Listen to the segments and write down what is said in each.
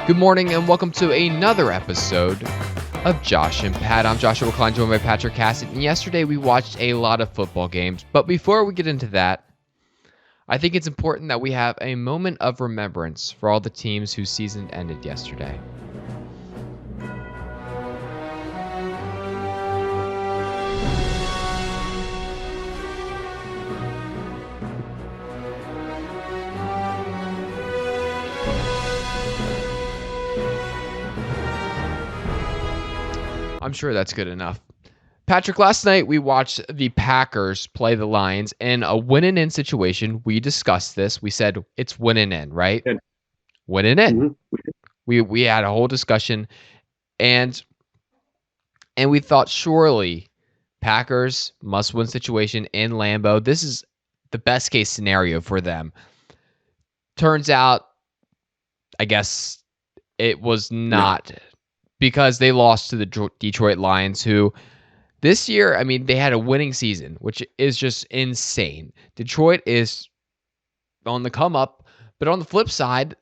Good morning and welcome to another episode of Josh and Pat. I'm Joshua Klein, joined by Patrick Cassidy. And yesterday we watched a lot of football games. But before we get into that, I think it's important that we have a moment of remembrance for all the teams whose season ended yesterday. I'm sure that's good enough. Patrick, last night we watched the Packers play the Lions in a win-and-in situation. We discussed this. We said it's win-and-in, right? Yeah. Win-and-in. Mm-hmm. We had a whole discussion, and we thought surely Packers must-win situation in Lambeau. This is the best-case scenario for them. Turns out, I guess it was not, because they lost to the Detroit Lions, who this year, I mean, they had a winning season, which is just insane. Detroit is on the come up, but on the flip side,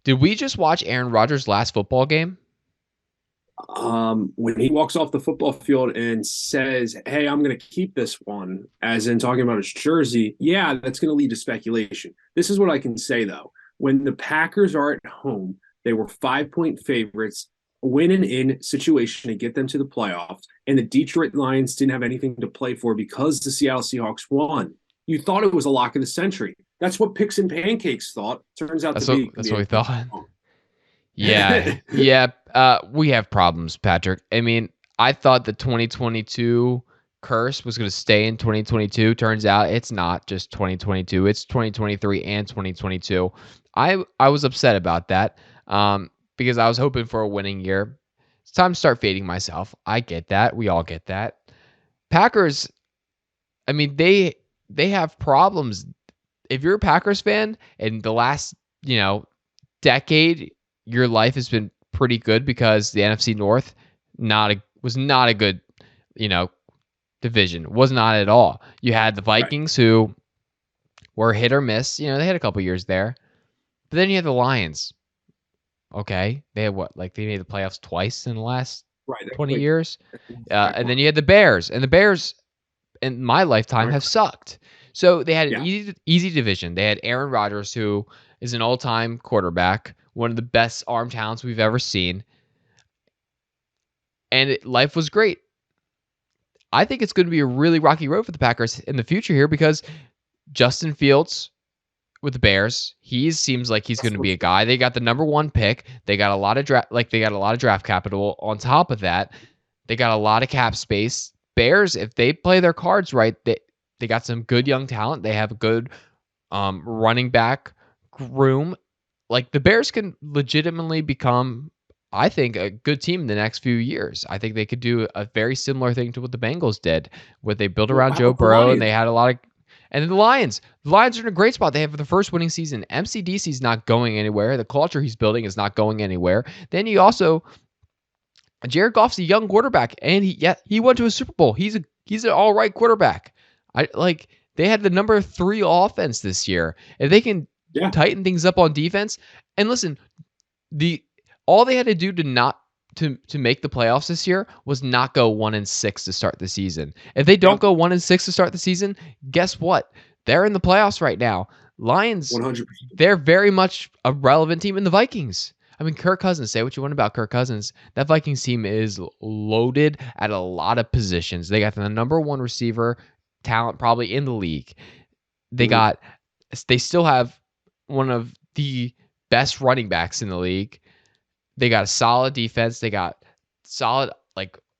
did we just watch Aaron Rodgers' last football game? When he walks off the football field and says, "Hey, I'm going to keep this one," as in talking about his jersey, yeah, that's going to lead to speculation. This is what I can say, though. When the Packers are at home, they were 5-point favorites, win and in situation to get them to the playoffs, and the Detroit Lions didn't have anything to play for because the Seattle Seahawks won. You thought it was a lock of the century. That's what Picks and Pancakes thought. Turns out That's to be. what we thought. Yeah. We have problems, Patrick. I mean, I thought the 2022 curse was going to stay in 2022. Turns out it's not just 2022. It's 2023 and 2022. I was upset about that because I was hoping for a winning year. It's time to start fading myself. I get that. We all get that. Packers, I mean, they have problems. If you're a Packers fan and the last, decade, your life has been pretty good because the NFC North was not a good, division. Was not at all. You had the Right. Vikings who were hit or miss. They had a couple years there. But then you had the Lions. Okay. They had what? Like they made the playoffs twice in the last Right. 20 years. Back And one. then you had the Bears. And the Bears in my lifetime have sucked. So they had an Yeah. easy division. They had Aaron Rodgers, who is an all-time quarterback, one of the best arm talents we've ever seen. And life was great. I think it's going to be a really rocky road for the Packers in the future here because Justin Fields with the Bears, he seems like he's going to be a guy. They got the number 1 pick. They got a lot of draft capital. On top of that, they got a lot of cap space. Bears, if they play their cards right, they got some good young talent. They have a good running back room. Like the Bears can legitimately become, I think, a good team in the next few years. I think they could do a very similar thing to what the Bengals did, where they built Well, around how Joe about the Burrow and they Lions? had a lot of. And then the Lions. The Lions are in a great spot. They have the first winning season. MCDC's not going anywhere. The culture he's building is not going anywhere. Then you also, Jared Goff's a young quarterback, and he went to a Super Bowl. He's an all right quarterback. They had the number 3 offense this year. If they can Yeah. tighten things up on defense, and listen, all they had to do to make the playoffs this year was not go 1-6 to start the season. If they don't Yep. go 1-6 to start the season, guess what? They're in the playoffs right now. Lions, 100%. they're very much a relevant team in the Vikings. I mean, Kirk Cousins, say what you want about Kirk Cousins. That Vikings team is loaded at a lot of positions. They got the number 1 receiver talent probably in the league. Mhm. They still have one of the best running backs in the league. They got a solid defense. They got solid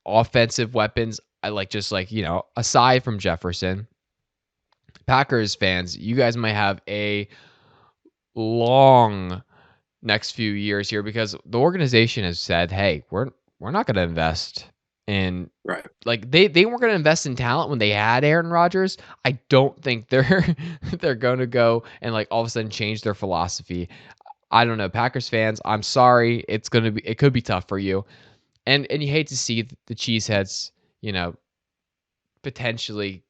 offensive weapons. Aside from Jefferson, Packers fans, you guys might have a long next few years here because the organization has said, "Hey, we're not going to invest in." Right. Like they weren't going to invest in talent when they had Aaron Rodgers. I don't think they're going to go and all of a sudden change their philosophy. I don't know, Packers fans. I'm sorry. It could be tough for you, and you hate to see the cheeseheads, potentially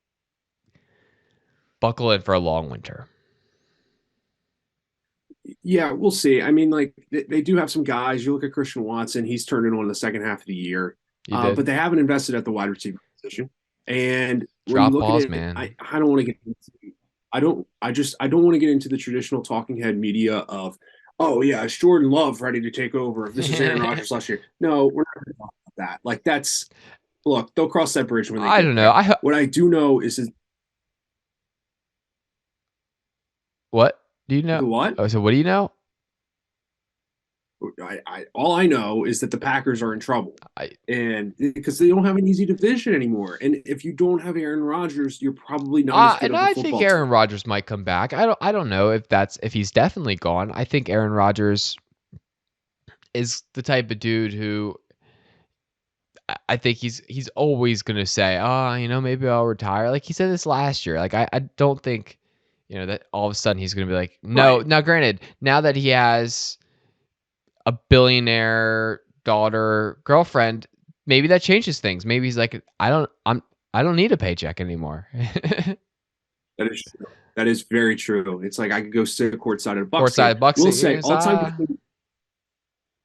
buckle in for a long winter. Yeah, we'll see. I mean, like they do have some guys. You look at Christian Watson; he's turned it on in the second half of the year, You did. but they haven't invested at the wide receiver position. And when you Drop look at balls, it, man. I don't want to get into, I don't want to get into the traditional talking head media of, oh yeah, is Jordan Love ready to take over? If this is Aaron Rodgers last year, no, we're not going to talk about that. Like that's look, they'll cross that bridge when they I get don't know. there. What I do know is What do you know? the what? Oh, so what do you know? All I know is that the Packers are in trouble, I and because they don't have an easy division anymore. And if you don't have Aaron Rodgers, you're probably not as good and of a I think football Aaron team. Rodgers might come back. I don't know if he's definitely gone. I think Aaron Rodgers is the type of dude who I think he's always gonna say, oh, maybe I'll retire. Like he said this last year. Like I don't think, that all of a sudden he's gonna be like, no. Right. Now, granted, now that he has a billionaire daughter girlfriend, maybe that changes things. Maybe he's like, I don't need a paycheck anymore. That is true. That is very true. It's like I could go sit courtside at a Bucks game. Courtside Bucks We'll say games. all time.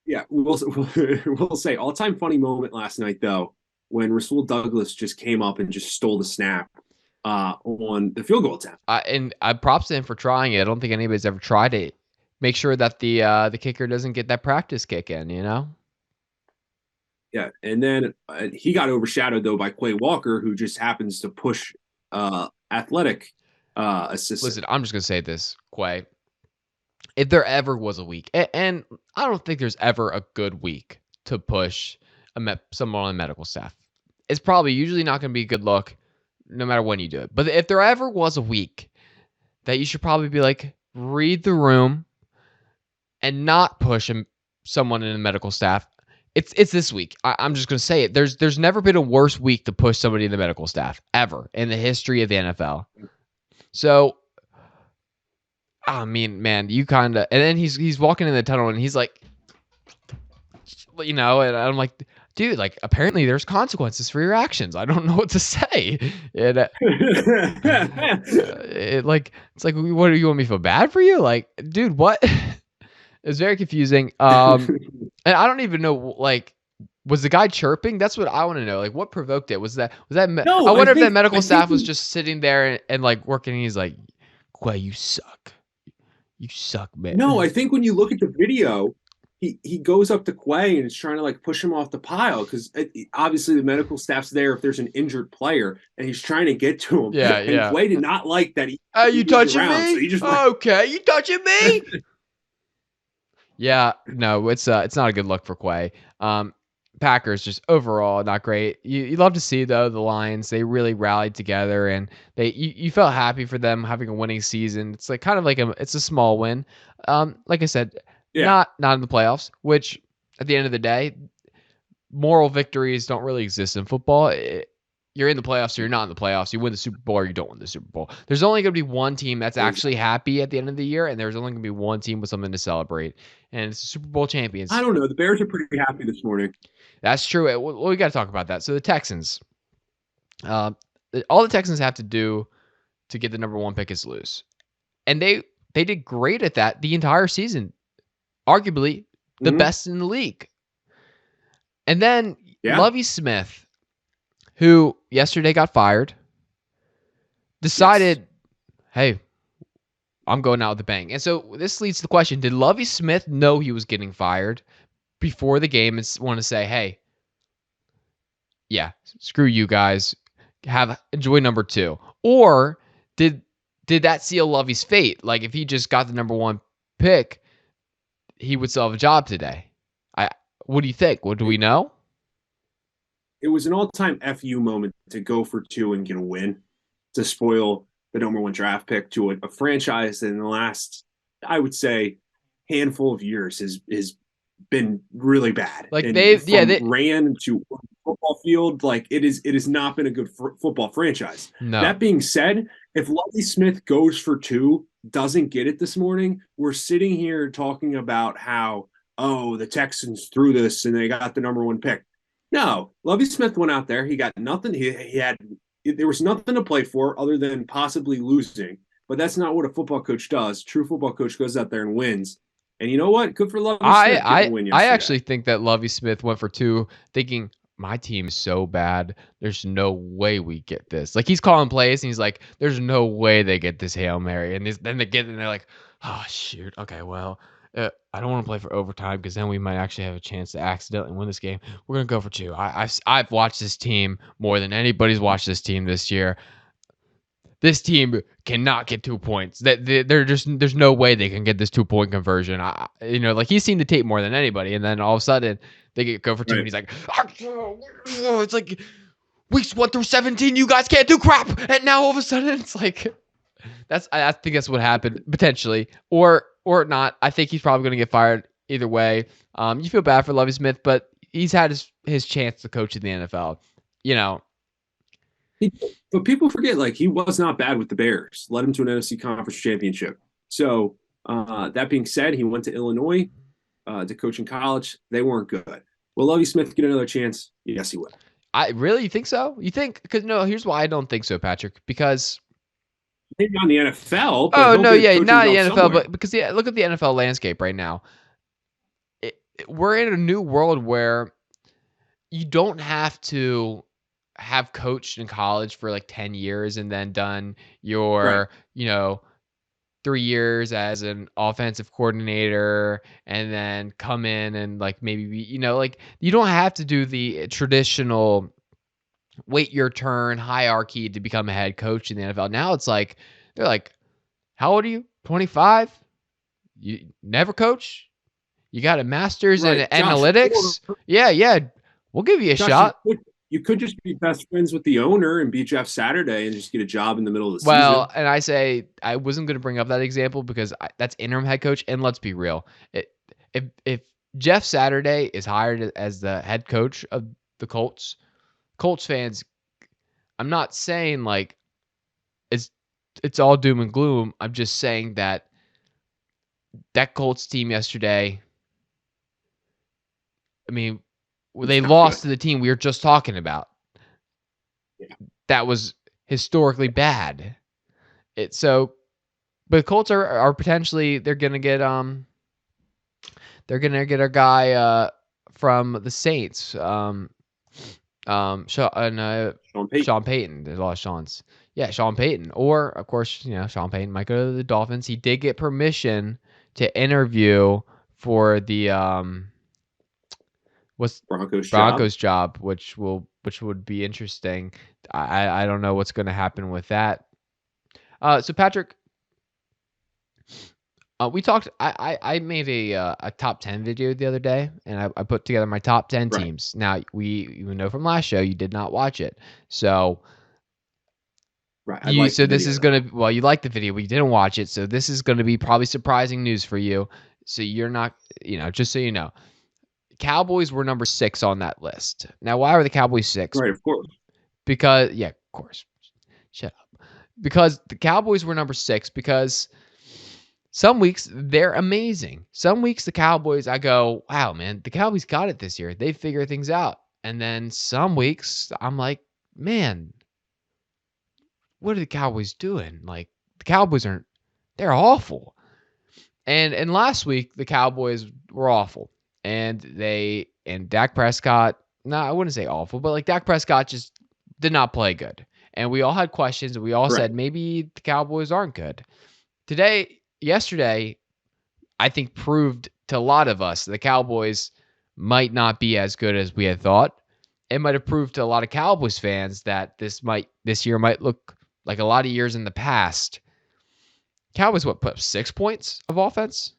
Yeah, we'll say all time funny moment last night though when Rasul Douglas just came up and just stole the snap on the field goal attempt. And I props to him for trying it. I don't think anybody's ever tried it. Make sure that the kicker doesn't get that practice kick in. Yeah, and then he got overshadowed though by Quay Walker, who just happens to push athletic assistant. Listen, I'm just gonna say this, Quay. If there ever was a week, and I don't think there's ever a good week to push someone on the medical staff, it's probably usually not going to be a good look no matter when you do it. But if there ever was a week that you should probably be like, read the room and not push someone in the medical staff, it's this week. I'm just going to say it. There's never been a worse week to push somebody in the medical staff ever in the history of the NFL. So I mean, man, you kind of, and then he's walking in the tunnel and he's like, and I'm like, dude, like apparently there's consequences for your actions. I don't know what to say. It's like, what do you want me to feel bad for you? Like, dude, what? It's very confusing. And I don't even know, like, was the guy chirping? That's what I want to know. Like, what provoked it? I No, wonder if that medical I think staff was just sitting there and like working. And he's like, Quay, you suck. You suck, no, man. I think when you look at the video, he goes up to Quay and is trying to like push him off the pile because obviously the medical staff's there if there's an injured player, and he's trying to get to him. Yeah, And yeah. Quay did not like that. He You moved touching around, so me? he just Okay, you touching me? Yeah, no, it's not a good look for Quay. Packers just overall not great. You love to see though the Lions, they really rallied together and you felt happy for them having a winning season. It's like kind of like it's a small win. Like I said, yeah. not in the playoffs, which at the end of the day, moral victories don't really exist in football. You're in the playoffs or you're not in the playoffs. You win the Super Bowl or you don't win the Super Bowl. There's only going to be one team that's actually happy at the end of the year, and there's only going to be one team with something to celebrate, and it's the Super Bowl champions. I don't know. The Bears are pretty happy this morning. That's true. We got to talk about that. So the Texans, all the Texans have to do to get the number one pick is lose, and they did great at that the entire season, arguably the best in the league. And then Lovie Smith, who yesterday got fired, decided, hey, I'm going out with a bang. And so this leads to the question, did Lovie Smith know he was getting fired before the game and want to say, hey, yeah, screw you guys, enjoy number two? Or did that seal Lovie's fate? Like if he just got the number one pick, he would still have a job today. What do you think? What do we know? It was an all-time FU moment to go for two and get a win, to spoil the number one draft pick to a franchise that in the last, I would say, handful of years has been really bad. Like and they ran to football field. Like it has not been a good football franchise. No. That being said, if Lovie Smith goes for two, doesn't get it this morning, we're sitting here talking about how, oh, the Texans threw this and they got the number one pick. No, Lovie Smith went out there. He got nothing. There was nothing to play for other than possibly losing. but that's not what a football coach does. True football coach goes out there and wins. And you know what? Good for Lovie I Smith getting I a win I yesterday. actually think that Lovie Smith went for two, thinking my team is so bad. There's no way we get this. Like he's calling plays and he's like, "There's no way they get this Hail Mary." And then they get it and they're like, "Oh shoot, okay, well, I don't want to play for overtime because then we might actually have a chance to accidentally win this game. We're gonna go for two. I've watched this team more than anybody's watched this team this year. This team cannot get 2 points. They're just there's no way they can get this 2 point conversion. Like he's seen the tape more than anybody, and then all of a sudden they go for two, and Right. he's like, it's like weeks 1 through 17, you guys can't do crap, and now all of a sudden it's like I think that's what happened potentially, or not. I think he's probably going to get fired either way. You feel bad for Lovie Smith, but he's had his chance to coach in the NFL. You know, But people forget, like, he was not bad with the Bears, led him to an NFC Conference championship. So, that being said, he went to Illinois to coach in college. They weren't good. Will Lovie Smith get another chance? Yes, he will. I really, you think so? You think? Because no, here's why I don't think so, Patrick. Because Maybe not in the NFL, but oh he'll no, get a yeah, coaching not the job NFL, somewhere. but because look at the NFL landscape right now. We're in a new world where you don't have to have coached in college for like 10 years and then done Right. your 3 years as an offensive coordinator and then come in and like maybe be, like you don't have to do the traditional wait your turn hierarchy to become a head coach in the NFL. Now it's like they're like, how old are you? 25? You never coach? You got a master's in Right. analytics? Yeah, yeah. We'll give you a Josh, shot. you could just be best friends with the owner and be Jeff Saturday and just get a job in the middle of the Well, season. and I say I wasn't going to bring up that example because that's interim head coach. And let's be real, if Jeff Saturday is hired as the head coach of the Colts fans, I'm not saying like it's all doom and gloom. I'm just saying that Colts team yesterday, I mean, It's they not good. lost to the team we were just talking about. Yeah. That was historically bad. But Colts are potentially they're gonna get a guy from the Saints. Sean Payton. Sean Payton. There's a lot of Sean's. Yeah, Sean Payton. Or of course, Sean Payton might go to the Dolphins. He did get permission to interview for the what's Broncos job. job, which would be interesting. I don't know what's going to happen with that. So Patrick, we talked. I made a top 10 video the other day, and I put together my top 10 Right. teams. Now you know from last show you did not watch it, so Right. I like the this video is though. gonna you liked the video, but you didn't watch it, so this is gonna be probably surprising news for you. So you're not, just so you know, Cowboys were number 6 on that list. Now, why were the Cowboys 6? Right, of course. Because of course, shut up. Because the Cowboys were number 6 because some weeks they're amazing. Some weeks the Cowboys, I go, wow, man, the Cowboys got it this year. They figure things out. And then some weeks I'm like, man, what are the Cowboys doing? Like the Cowboys they're awful. And last week the Cowboys were awful. And Dak Prescott, no, I wouldn't say awful, but like Dak Prescott just did not play good. And we all had questions and we all Correct. said maybe the Cowboys aren't good. Yesterday, I think proved to a lot of us the Cowboys might not be as good as we had thought. It might have proved to a lot of Cowboys fans that this year might look like a lot of years in the past. Cowboys put up 6 points of offense?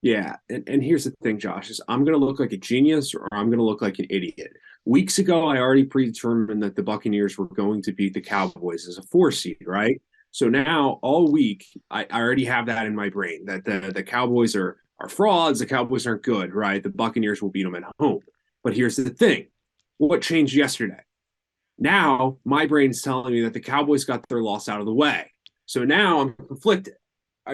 Yeah, and here's the thing, Josh, is I'm gonna look like a genius or I'm gonna look like an idiot. Weeks ago, I already predetermined that the Buccaneers were going to beat the Cowboys as a 4 seed, right? So now all week, I already have that in my brain that the Cowboys are frauds, the Cowboys aren't good, right? The Buccaneers will beat them at home. But here's the thing. What changed yesterday? Now my brain's telling me that the Cowboys got their loss out of the way. So now I'm conflicted.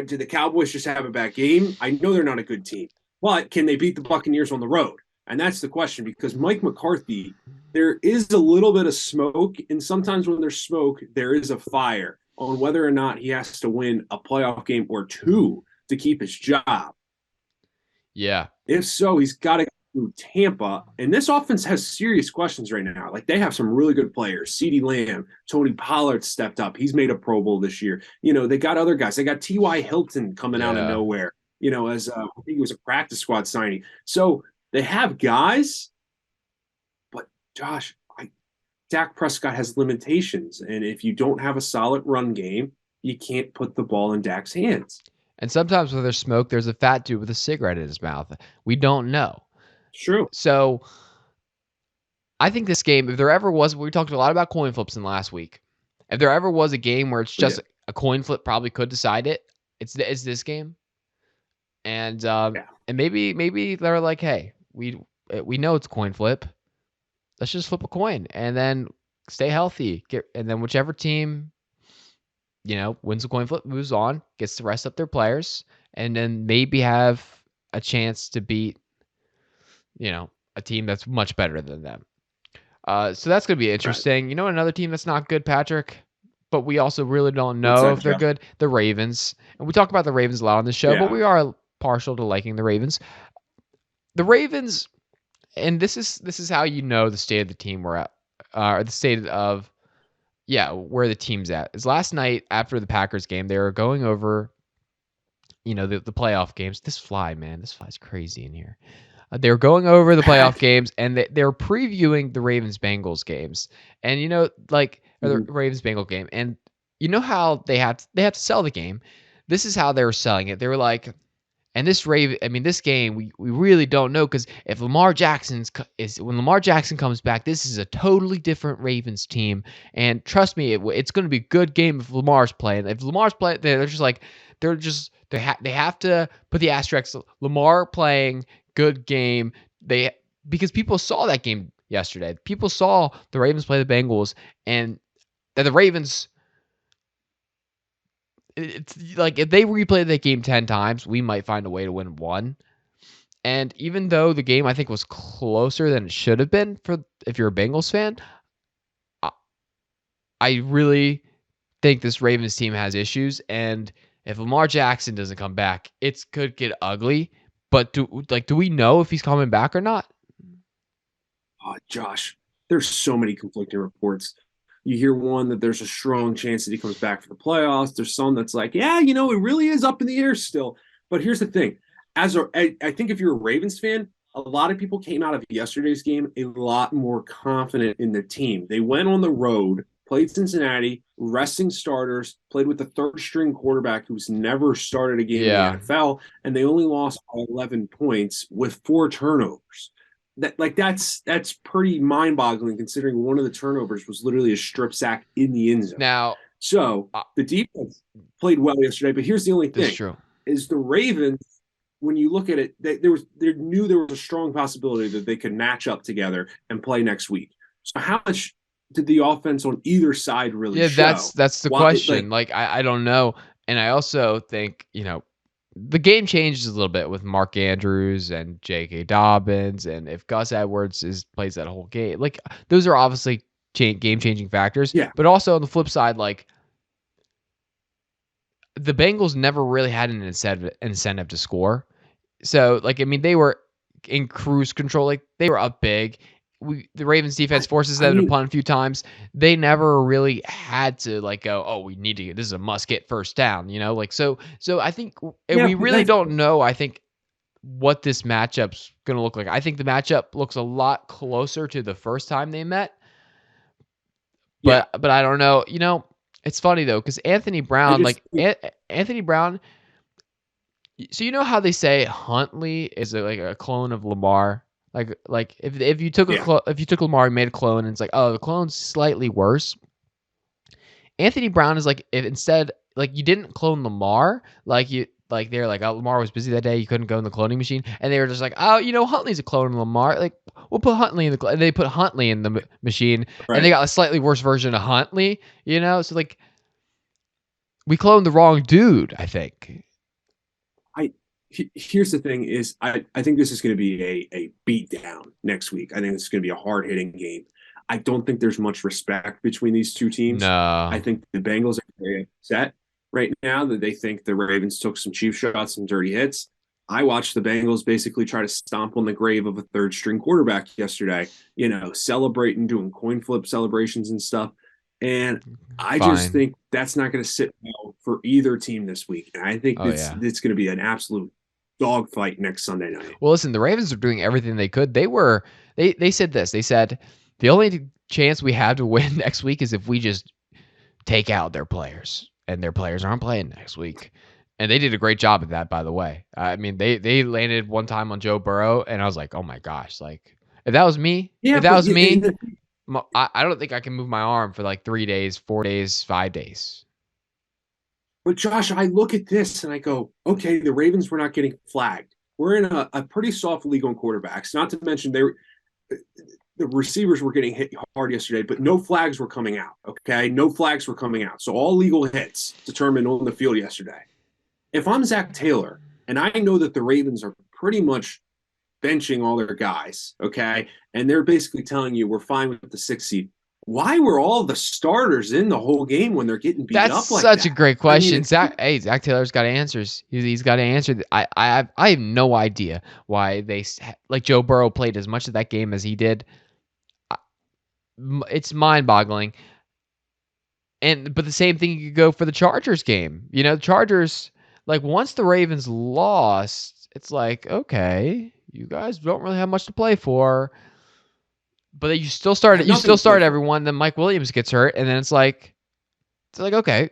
Did the Cowboys just have a bad game? I know they're not a good team, but can they beat the Buccaneers on the road? And that's the question because Mike McCarthy, there is a little bit of smoke, and sometimes when there's smoke, there is a fire. on whether or not he has to win a playoff game or two to keep his job. Yeah. If so, he's got to go through Tampa. And this offense has serious questions right now. Like they have some really good players. CeeDee Lamb, Tony Pollard stepped up. He's made a Pro Bowl this year. They got other guys. They got T.Y. Hilton coming out of Yeah. nowhere, as I think he was a practice squad signing. So they have guys, but Josh, Dak Prescott has limitations. And if you don't have a solid run game, you can't put the ball in Dak's hands. And sometimes when there's smoke, there's a fat dude with a cigarette in his mouth. We don't know. True. So I think this game, if there ever was, we talked a lot about coin flips in last week. If there ever was a game where it's just a coin flip probably could decide it, it's this game. And and maybe they're like, hey, we know it's a coin flip. Let's just flip a coin and then stay healthy. And then whichever team, wins the coin flip, moves on, gets to rest up their players, and then maybe have a chance to beat, a team that's much better than them. So that's going to be interesting. Right. Another team that's not good, Patrick, but we also really don't know if they're good, the Ravens. And we talk about the Ravens a lot on the show, but we are partial to liking the Ravens. The Ravens, and this is how the state of the team we're at, or the state of, where the team's at. Is last night after the Packers game, they were going over, the playoff games. This fly's crazy in here. They were going over the playoff games, and they were previewing the Ravens-Bengals games. And, the Ravens-Bengals game. And you know how they have to sell the game. This is how they were selling it. They were like, and this game, we really don't know, because if when Lamar Jackson comes back, this is a totally different Ravens team. And trust me, it's going to be a good game if Lamar's playing. If Lamar's playing, they have to put the asterisk, Lamar playing, good game. Because people saw that game yesterday. People saw the Ravens play the Bengals, and that the Ravens, it's like if they replay that game 10 times, we might find a way to win one. And even though the game I think was closer than it should have been if you're a Bengals fan, I really think this Ravens team has issues, and if Lamar Jackson doesn't come back, it could get ugly. But do we know if he's coming back or not? Oh, Josh, there's so many conflicting reports. You hear one that there's a strong chance that he comes back for the playoffs. There's some that's like, it really is up in the air still. But here's the thing. I think if you're a Ravens fan, a lot of people came out of yesterday's game a lot more confident in the team. They went on the road, played Cincinnati, resting starters, played with the third-string quarterback who's never started a game in the NFL, and they only lost by 11 points with 4 turnovers. That's pretty mind-boggling, considering one of the turnovers was literally a strip sack in the end zone. Now, so the defense played well yesterday, but here's the only thing: is the Ravens. When you look at it, they knew there was a strong possibility that they could match up together and play next week. So how much did the offense on either side really show? That's the question. I don't know, and I also think the game changes a little bit with Mark Andrews and J.K. Dobbins, and if Gus Edwards plays that whole game, those are obviously game-changing factors. Yeah. But also on the flip side, the Bengals never really had an incentive to score. So, they were in cruise control. They were up big. The Ravens defense forces them to punt a few times. They never really had to go, oh, we need to get, this is a must get first down, so I think we really don't know, I think, what this matchup's going to look like. I think the matchup looks a lot closer to the first time they met. But I don't know. It's funny though, because Anthony Brown, Anthony Brown, so how they say Huntley is a clone of Lamar? If you took if you took Lamar and made a clone, and it's the clone's slightly worse. Anthony Brown is if instead you didn't clone Lamar, they're Lamar was busy that day, you couldn't go in the cloning machine, and they were just Huntley's a clone of Lamar, we'll put Huntley in and they put Huntley in the machine, and they got a slightly worse version of Huntley, so we cloned the wrong dude, I think. Here's the thing is I think this is going to be a beat down next week. I think it's going to be a hard-hitting game. I don't think there's much respect between these two teams. I No. think the Bengals are very upset right now that they think the Ravens took some cheap shots, some dirty hits. I watched the Bengals basically try to stomp on the grave of a third string quarterback yesterday, celebrating, doing coin flip celebrations and stuff. And I just Fine. think that's not going to sit well for either team this week. And I think Oh yeah. it's going to be an absolute dogfight next Sunday night. Well, listen, the Ravens are doing everything they could. They said this. They said the only chance we have to win next week is if we just take out their players, and their players aren't playing next week. And they did a great job of that, by the way. I mean, they landed one time on Joe Burrow, and I was like, oh my gosh, like if that was me, Yeah, if that but was me, I don't think I can move my arm for like 3 days, 4 days, 5 days. Josh, I look at this and I go, okay, the Ravens were not getting flagged. We're in a pretty soft league on quarterbacks. Not to mention the receivers were getting hit hard yesterday, but no flags were coming out. Okay, no flags were coming out. So all legal hits determined on the field yesterday. If I'm Zach Taylor and I know that the Ravens are pretty much benching all their guys, okay, and they're basically telling you we're fine with the 6th seed. Why were all the starters in the whole game when they're getting beat That's up like such a that? great I mean, question. Zach Taylor's got answers. He's got to answer. I have no idea why like Joe Burrow played as much of that game as he did. It's mind-boggling. But the same thing you could go for the Chargers game. The Chargers, like once the Ravens lost, it's like, okay, you guys don't really have much to play for. But you still I start have nothing to play for. everyone, then Mike Williams gets hurt, and then it's like okay.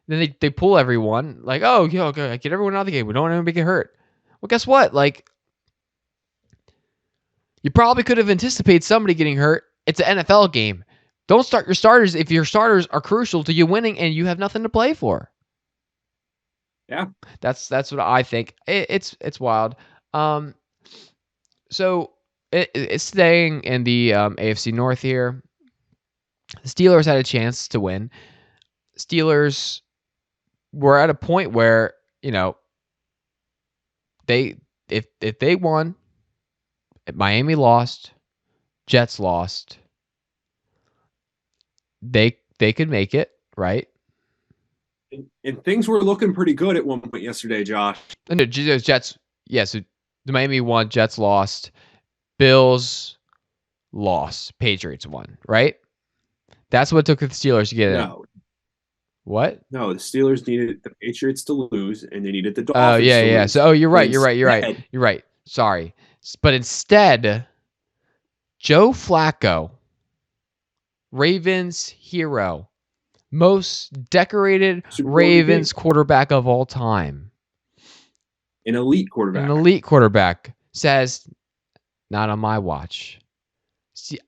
Then they pull everyone, like, oh, yeah, okay, get everyone out of the game. We don't want anybody to get hurt. Well, guess what? Like, you probably could have anticipated somebody getting hurt. It's an NFL game. Don't start your starters if your starters are crucial to you winning and you have nothing to play for. Yeah. That's what I think. It's wild. So it's staying in the AFC North here. The Steelers had a chance to win. Steelers were at a point where they if they won, Miami lost, Jets lost, they could make it, right? And things were looking pretty good at one point yesterday, Josh. And the Jets, yeah, so the Miami won, Jets lost, Bills lost, Patriots won, right? That's what it took the Steelers to get in. No. What? No, the Steelers needed the Patriots to lose, and they needed the Oh, Dolphins yeah, to yeah. lose. So, you're right, Instead, you're right. Sorry. But instead, Joe Flacco, Ravens hero, most decorated Super Bowl Ravens quarterback of all time, an elite an quarterback. elite quarterback, says, not on my watch. See,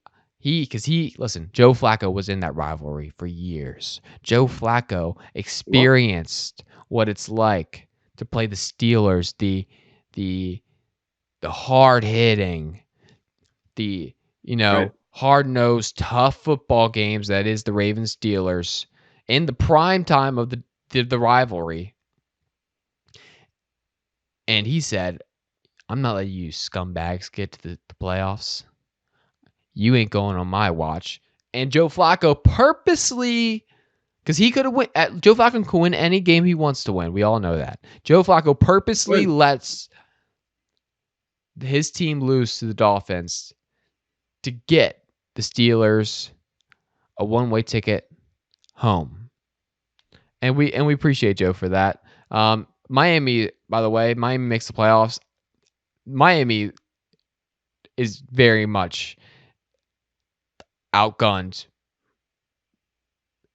listen, Joe Flacco was in that rivalry for years. Joe Flacco experienced what it's like to play the Steelers, the hard hitting, the Right. hard-nosed, tough football games that is the Ravens Steelers in the prime time of the rivalry. And he said, I'm not letting you scumbags get to the playoffs. You ain't going on my watch. And Joe Flacco purposely, because he could have win. Joe Flacco can win any game he wants to win. We all know that. Joe Flacco purposely lets his team lose to the Dolphins to get the Steelers a one-way ticket home. And we appreciate Joe for that. Miami, by the way, Miami makes the playoffs. Miami is very much outgunned.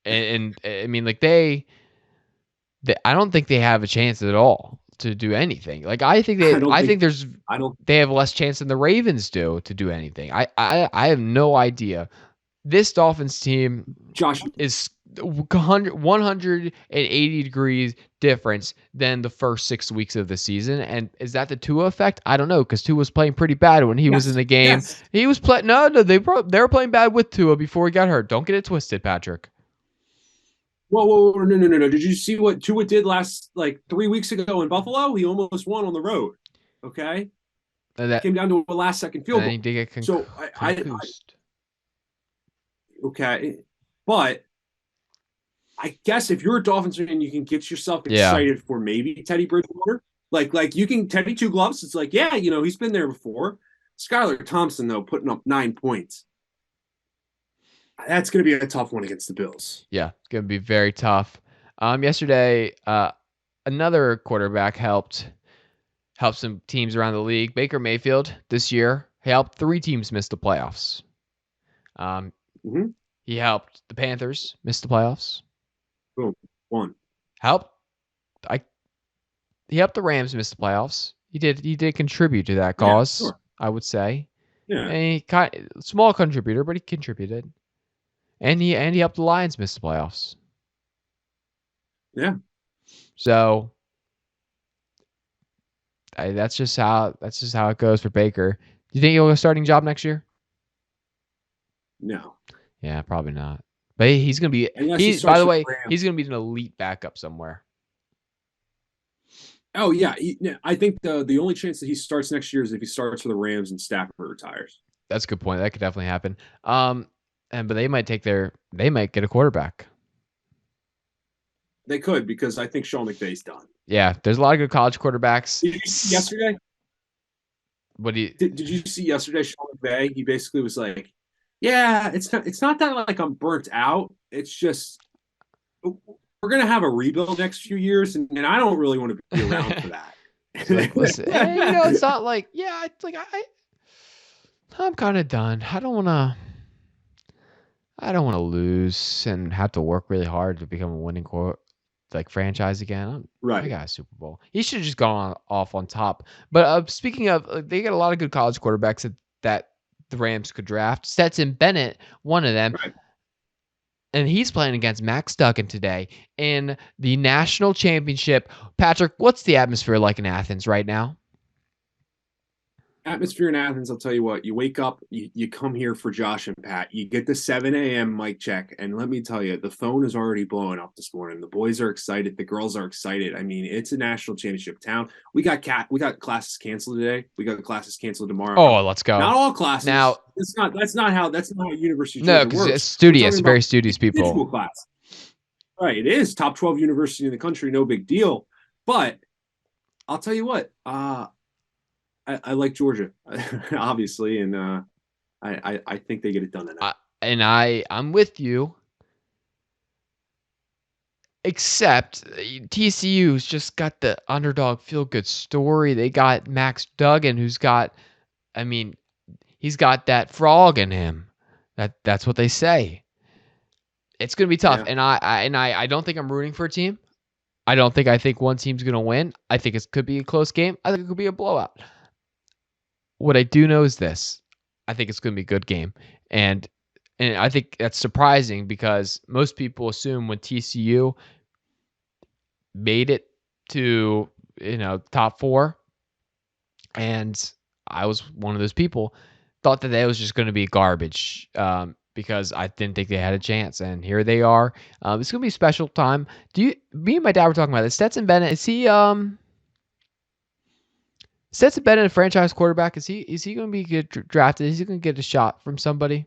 And I mean, like they I don't think they have a chance at all to do anything. Like I think they have less chance than the Ravens do to do anything. I have no idea. This Dolphins team, Josh, is 180 degrees difference than the first 6 weeks of the season. And is that the Tua effect? I don't know, because Tua was playing pretty bad when he was in the game. Yes. He was playing. No, they were playing bad with Tua before he got hurt. Don't get it twisted, Patrick. Whoa, no. Did you see what Tua did last 3 weeks ago in Buffalo? He almost won on the road. Okay, And that came down to a last second field goal. he did get So I Okay, but I guess if you're a Dolphins fan, you can get yourself Yeah. excited for maybe Teddy Bridgewater. Like you can Teddy Two Gloves. It's like, yeah, he's been there before. Skylar Thompson though, putting up 9 points. That's going to be a tough one against the Bills. Yeah, it's gonna be very tough. Yesterday, another quarterback helped some teams around the league. Baker Mayfield this year helped 3 teams miss the playoffs. Um, Mm-hmm. he helped the Panthers miss the playoffs. Boom, one. Helped I he helped the Rams miss the playoffs. He did contribute to that Yeah, cause, sure. I would say. Yeah, And he small contributor, but he contributed. And he helped the Lions miss the playoffs. yeah. So that's just how it goes for Baker. Do you think he'll get a starting job next year? No, Yeah, probably not. But he's gonna be unless he he. By starts the for the way, he's Rams. gonna be an elite backup somewhere. Oh yeah, I think the only chance that he starts next year is if he starts for the Rams and Stafford retires. That's a good point. That could definitely happen. But they might get a quarterback. They could because I think Sean McVay's done. Yeah, there's a lot of good college quarterbacks. Did you see yesterday? What do you? Did you see yesterday Sean McVay? He basically was like, "Yeah, it's not that like I'm burnt out. It's just we're gonna have a rebuild next few years, and I don't really want to be around for that." It's like, listen, it's not like, yeah, it's like I'm kind of done. I don't want to lose and have to work really hard to become a winning franchise again. I Right. got a Super Bowl. He should have just gone off on top. But speaking of, they got a lot of good college quarterbacks that the Rams could draft. Stetson Bennett, one of them. Right. And he's playing against Max Duggan today in the national championship. Patrick, what's the atmosphere like in Athens right now? Atmosphere in Athens, I'll tell you what, you wake up, you come here for Josh and Pat, you get the 7 a.m. mic check, and let me tell you, the phone is already blowing up this morning. The boys are excited, the girls are excited. I mean, it's a national championship town. We got classes canceled today. We got classes canceled tomorrow. Oh, let's go. Not all classes. Now, That's not how University of no, Georgia because it's works. We're studious, talking about very studious people. individual class. Right. It is top 12 university in the country, no big deal. But I'll tell you what, I like Georgia, obviously, and I think they get it done tonight. I'm with you, except TCU's just got the underdog feel good story. They got Max Duggan, I mean, he's got that frog in him. That's what they say. It's gonna be tough, Yeah, and I don't think I'm rooting for a team. I think one team's gonna win. I think it could be a close game. I think it could be a blowout. What I do know is this: I think it's gonna be a good game, and I think that's surprising because most people assume when TCU made it to top 4, and I was one of those people, thought that was just going to be garbage because I didn't think they had a chance, and here they are. It's going to be a special time. Me and my dad were talking about this. Stetson Bennett, Stetson Bennett, a franchise quarterback? Is he going to be get drafted? Is he going to get a shot from somebody?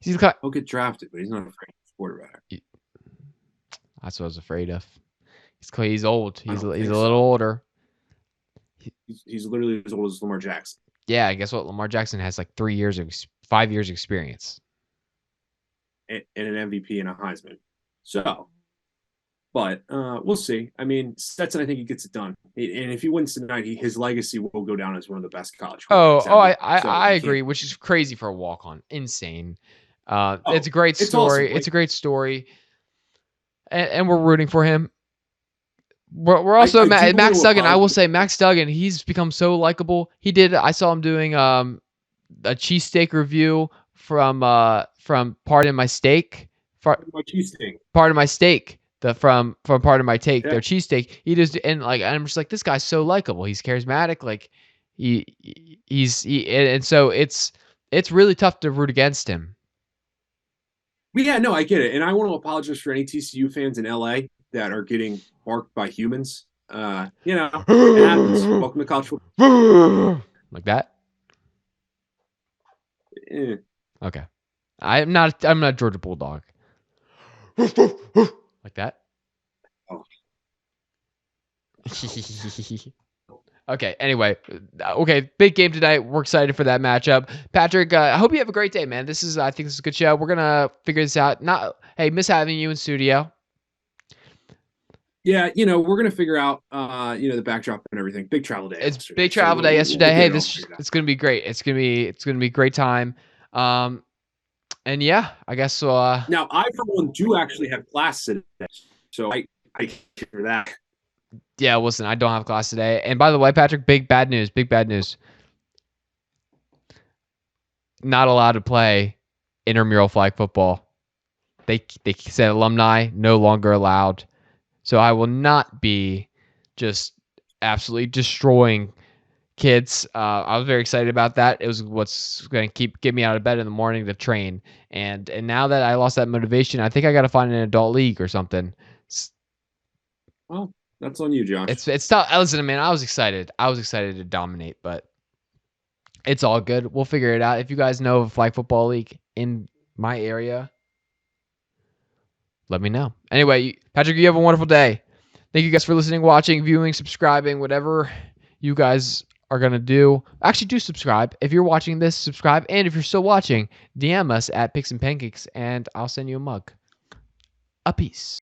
he'll get drafted, but he's not a franchise quarterback. That's what I was afraid of. He's old. I He's a don't think little so. older. He's literally as old as Lamar Jackson. Yeah, guess what? Lamar Jackson has like 5 years experience. And an MVP and a Heisman. So, but we'll see. I mean, Stetson, I think he gets it done. And if he wins tonight, his legacy will go down as one of the best college quarterbacks ever. I agree, which is crazy for a walk-on. Insane. It's a great It's story. awesome. It's a great story, and we're rooting for him. We're also Max Duggan. I will say Max Duggan. He's become so likable. I saw him doing a cheesesteak review from Pardon My Steak. My cheesesteak. Pardon My Steak. From Pardon My Take. Yeah. Their cheesesteak. He just and I'm just like, this guy's so likable. He's charismatic. Like and so it's really tough to root against him. Yeah, no, I get it, and I want to apologize for any TCU fans in LA that are getting barked by humans. It happens. Welcome to college football. Like that? Eh. Okay. I'm not Georgia Bulldog. Like that. Oh. Okay. Anyway, okay. Big game tonight. We're excited for that matchup. Patrick, I hope you have a great day, man. I think this is a good show. We're gonna figure this out. Hey, miss having you in studio. Yeah, we're gonna figure out the backdrop and everything. Big travel day It's yesterday, big so travel day we'll yesterday. get Hey, it all figured out. it's gonna be great. It's gonna be a great time. Um, and yeah, I guess Now, I for one do actually have class today, so I hear that. yeah. Listen, I don't have class today. And by the way, Patrick, big bad news. Big bad news. Not allowed to play intramural flag football. They said alumni no longer allowed. So I will not be just absolutely destroying kids. I was very excited about that. It was what's going to get me out of bed in the morning to train. And now that I lost that motivation, I think I got to find an adult league or something. Well, that's on you, Josh. It's tough. Listen, man, I was excited. I was excited to dominate, but it's all good. We'll figure it out. If you guys know of a flag football league in my area, let me know. Anyway, Patrick, you have a wonderful day. Thank you guys for listening, watching, viewing, subscribing, whatever you guys are going to do. Actually, do subscribe. If you're watching this, subscribe. And if you're still watching, DM us at Picks and Pancakes, and I'll send you a mug. A peace.